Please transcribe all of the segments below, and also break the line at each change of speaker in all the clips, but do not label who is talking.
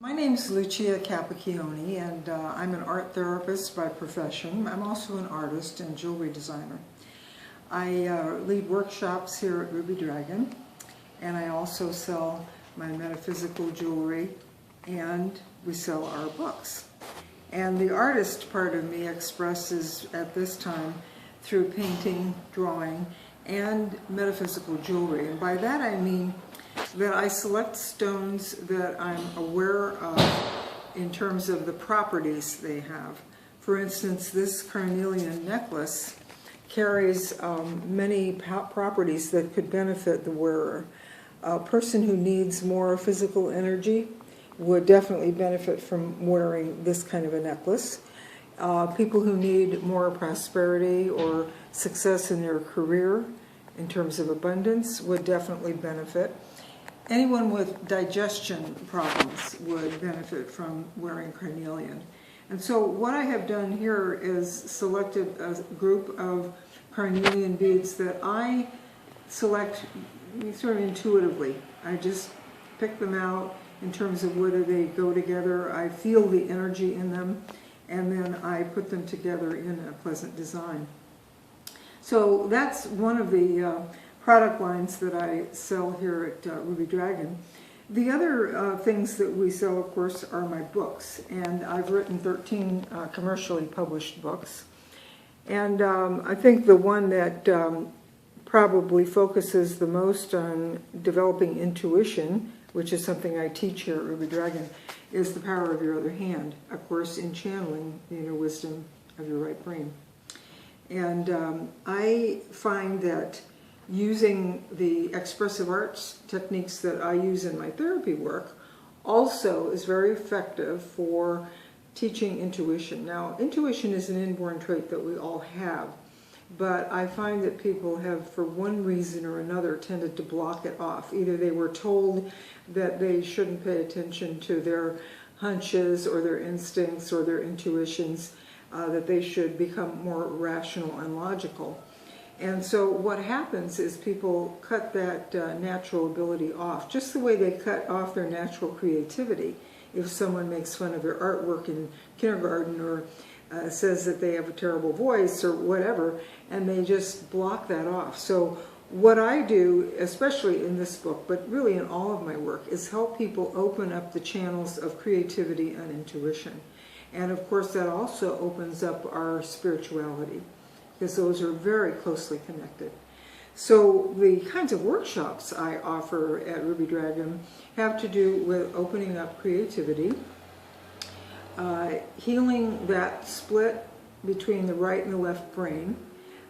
My name is Lucia Capacchione, and I'm an art therapist by profession. I'm also an artist and jewelry designer. I lead workshops here at Ruby Dragon, and I also sell my metaphysical jewelry, and we sell our books. And the artist part of me expresses at this time through painting, drawing, and metaphysical jewelry. And by that I mean that I select stones that I'm aware of in terms of the properties they have. For instance, this carnelian necklace carries many properties that could benefit the wearer. A person who needs more physical energy would definitely benefit from wearing this kind of a necklace. People who need more prosperity or success in their career in terms of abundance would definitely benefit. Anyone with digestion problems would benefit from wearing carnelian. And so what I have done here is selected a group of carnelian beads that I select sort of intuitively. I just pick them out in terms of whether they go together. I feel the energy in them, and then I put them together in a pleasant design. So that's one of the product lines that I sell here at Ruby Dragon. The other things that we sell, of course, are my books, and I've written 13 commercially published books. And I think the one that probably focuses the most on developing intuition, which is something I teach here at Ruby Dragon, is The Power of Your Other Hand, of course, in channeling the inner wisdom of your right brain. And I find that using the expressive arts techniques that I use in my therapy work also is very effective for teaching intuition. Now, intuition is an inborn trait that we all have, but I find that people have, for one reason or another, tended to block it off. Either they were told that they shouldn't pay attention to their hunches or their instincts or their intuitions, that they should become more rational and logical. And so what happens is people cut that natural ability off, just the way they cut off their natural creativity. If someone makes fun of their artwork in kindergarten or says that they have a terrible voice or whatever, and they just block that off. So what I do, especially in this book, but really in all of my work, is help people open up the channels of creativity and intuition. And of course that also opens up our spirituality, because those are very closely connected. So the kinds of workshops I offer at Ruby Dragon have to do with opening up creativity, healing that split between the right and the left brain,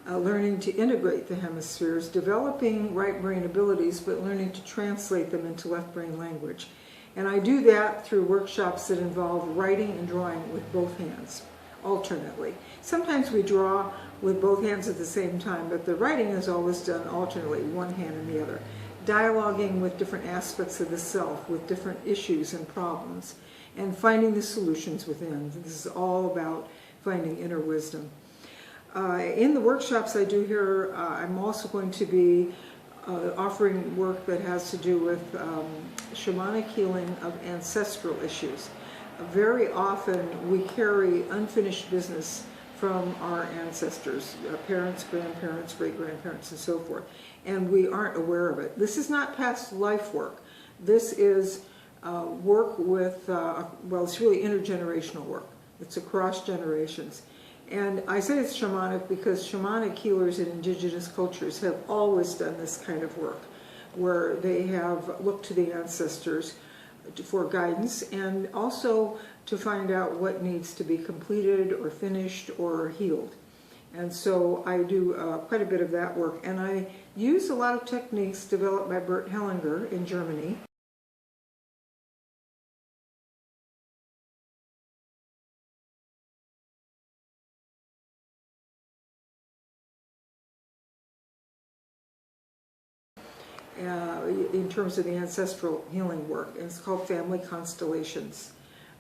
learning to integrate the hemispheres, developing right brain abilities, but learning to translate them into left brain language. And I do that through workshops that involve writing and drawing with both hands, alternately. Sometimes we draw with both hands at the same time, but the writing is always done alternately, one hand and the other. Dialoguing with different aspects of the self, with different issues and problems, and finding the solutions within. This is all about finding inner wisdom. In the workshops I do here, I'm also going to be offering work that has to do with shamanic healing of ancestral issues. Very often we carry unfinished business from our ancestors, parents, grandparents, great-grandparents, and so forth, and we aren't aware of it. This is not past life work. This is work with, well, it's really intergenerational work. It's across generations. And I say it's shamanic because shamanic healers in indigenous cultures have always done this kind of work, where they have looked to the ancestors for guidance and also to find out what needs to be completed or finished or healed. And so I do quite a bit of that work, and I use a lot of techniques developed by Bert Hellinger in Germany. In terms of the ancestral healing work, and it's called Family Constellations.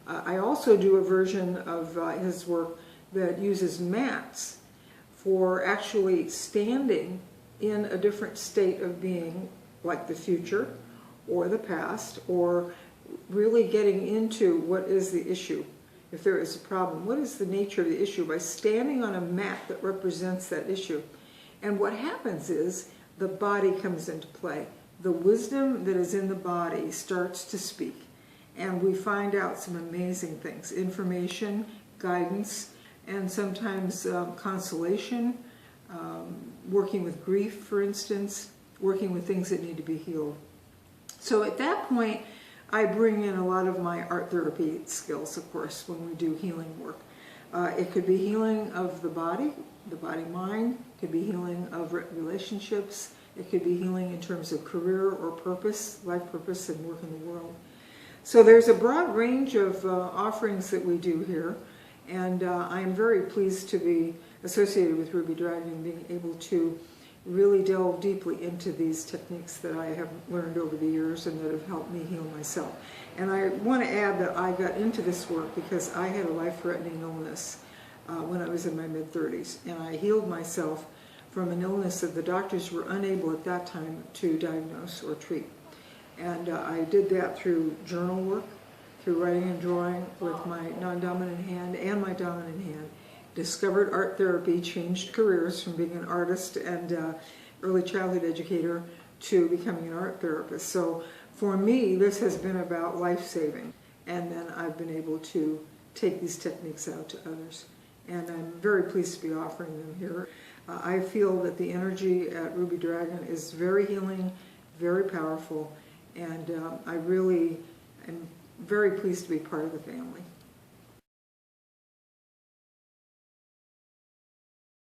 I also do a version of his work that uses mats for actually standing in a different state of being, like the future or the past, or really getting into what is the issue. If there is a problem, what is the nature of the issue, by standing on a mat that represents that issue. And what happens is the body comes into play. The wisdom that is in the body starts to speak. And we find out some amazing things, information, guidance, and sometimes consolation, working with grief, for instance, working with things that need to be healed. So at that point, I bring in a lot of my art therapy skills, of course, when we do healing work. It could be healing of the body-mind, it could be healing of relationships, it could be healing in terms of career or purpose, life purpose, and work in the world. So there's a broad range of offerings that we do here, and I am very pleased to be associated with Ruby Dragon and being able to really delve deeply into these techniques that I have learned over the years and that have helped me heal myself. And I want to add that I got into this work because I had a life-threatening illness when I was in my mid-30s, and I healed myself from an illness that the doctors were unable at that time to diagnose or treat. And I did that through journal work, through writing and drawing with my non-dominant hand and my dominant hand. Discovered art therapy, changed careers from being an artist and early childhood educator to becoming an art therapist. So for me, this has been about life-saving. And then I've been able to take these techniques out to others. And I'm very pleased to be offering them here. I feel that the energy at Ruby Dragon is very healing, very powerful, and I really am very pleased to be part of the family.